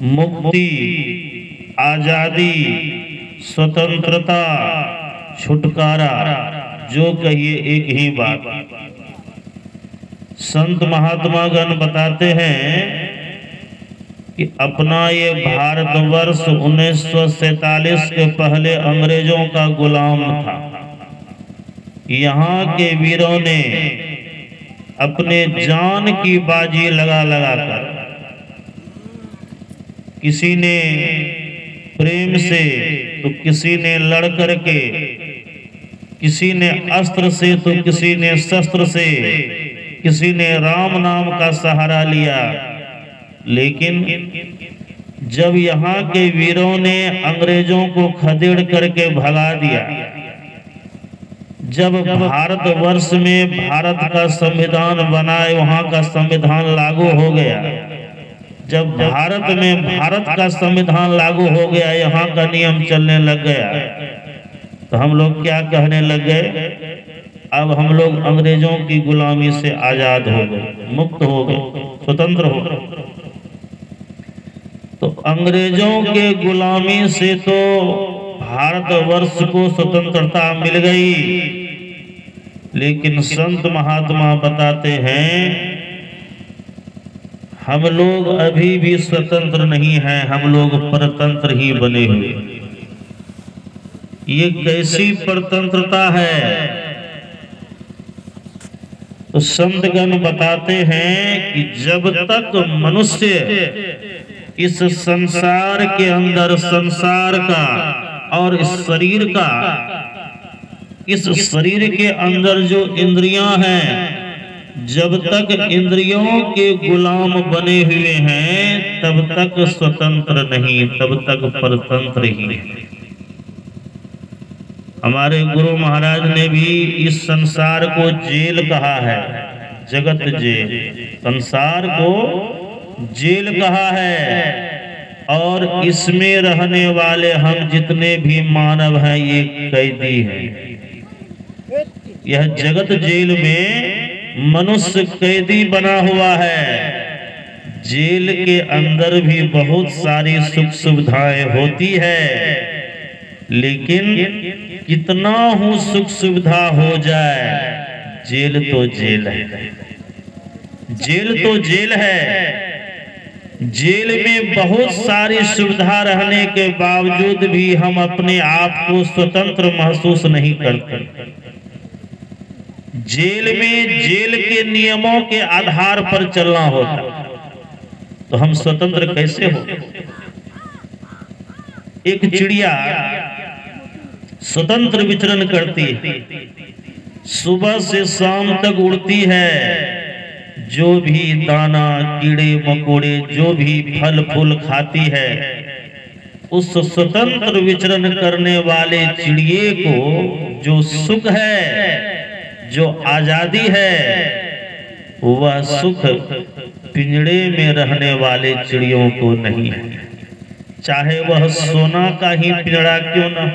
मुक्ति, आजादी, स्वतंत्रता, छुटकारा, जो कहिए एक ही बात। संत महात्मा गण बताते हैं कि अपना ये भारतवर्ष 1947 के पहले अंग्रेजों का गुलाम था। यहाँ के वीरों ने अपने जान की बाजी लगा लगा कर, किसी ने प्रेम से तो किसी ने लड़ कर के, किसी ने अस्त्र से तो किसी ने शस्त्र से, किसी ने राम नाम का सहारा लिया। लेकिन जब यहाँ के वीरों ने अंग्रेजों को खदेड़ करके भगा दिया, जब भारतवर्ष में भारत का संविधान बनाए, वहाँ का संविधान लागू हो गया, जब भारत में भारत का संविधान लागू हो गया, यहाँ का नियम चलने लग गया, तो हम लोग क्या कहने लग गए, अब हम लोग अंग्रेजों की गुलामी से आजाद हो गए, मुक्त हो गए, स्वतंत्र हो गए। तो अंग्रेजों के गुलामी से तो भारतवर्ष को स्वतंत्रता मिल गई, लेकिन संत महात्मा बताते हैं हम लोग अभी भी स्वतंत्र नहीं हैं, हम लोग परतंत्र ही बने हुए। ये कैसी परतंत्रता है? तो संतगण बताते हैं कि जब तक मनुष्य इस संसार के अंदर, संसार का और इस शरीर का, इस शरीर के अंदर जो इंद्रियां हैं, जब तक इंद्रियों के गुलाम बने हुए हैं, तब तक स्वतंत्र नहीं, तब तक परतंत्र ही। हमारे गुरु महाराज ने भी इस संसार को जेल कहा है, जगत जेल, संसार को जेल कहा है। और इसमें रहने वाले हम जितने भी मानव हैं, ये कैदी हैं। यह जगत जेल में मनुष्य कैदी बना हुआ है। जेल के अंदर भी बहुत सारी सुख सुविधाएं होती है, लेकिन कितना ही सुख सुविधा हो जाए, जेल तो जेल है, जेल तो जेल है। जेल में बहुत सारी सुविधा रहने के बावजूद भी हम अपने आप को स्वतंत्र महसूस नहीं करते। जेल में जेल के नियमों के आधार पर चलना होता, तो हम स्वतंत्र कैसे हो? एक चिड़िया स्वतंत्र विचरण करती है, सुबह से शाम तक उड़ती है, जो भी दाना, कीड़े मकोड़े, जो भी फल फूल खाती है, उस स्वतंत्र विचरण करने वाले चिड़िए को जो सुख है, जो आजादी है, वह सुख पिंजड़े में रहने वाले चिड़ियों को नहीं है। चाहे वह सोना का ही पिंजड़ा क्यों न,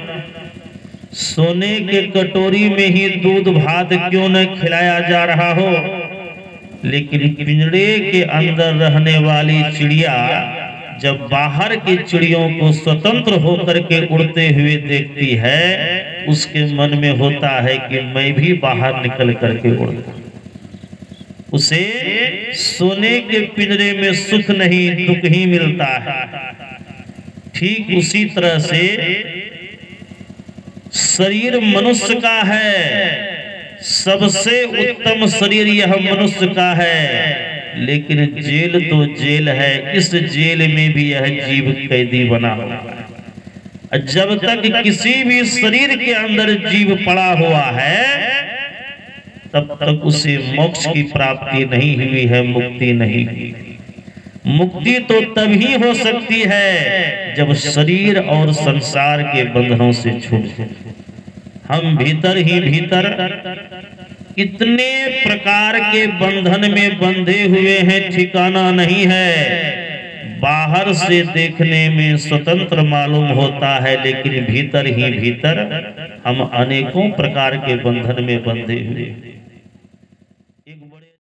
सोने के कटोरी में ही दूध भात क्यों न खिलाया जा रहा हो, लेकिन पिंजड़े के अंदर रहने वाली चिड़िया जब बाहर की चिड़ियों को स्वतंत्र होकर के उड़ते हुए देखती है, उसके मन में होता है कि मैं भी बाहर निकल करके उड़ूं। उसे सोने के पिंजरे में सुख नहीं, दुख ही मिलता है। ठीक उसी तरह से शरीर मनुष्य का है, सबसे उत्तम शरीर यह मनुष्य का है, लेकिन जेल तो जेल है। इस जेल में भी यह जीव कैदी बना हुआ है। जब तक किसी भी शरीर के अंदर जीव पड़ा हुआ है, तब तक उसे मोक्ष की प्राप्ति नहीं हुई है, मुक्ति नहीं हुई। मुक्ति तो तभी हो सकती है जब शरीर और संसार के बंधनों से छूट। हम भीतर ही भीतर कितने प्रकार के बंधन में बंधे हुए हैं, ठिकाना नहीं है। बाहर से देखने में स्वतंत्र मालूम होता है, लेकिन भीतर ही भीतर हम अनेकों प्रकार के बंधन में बंधे हुए हैं।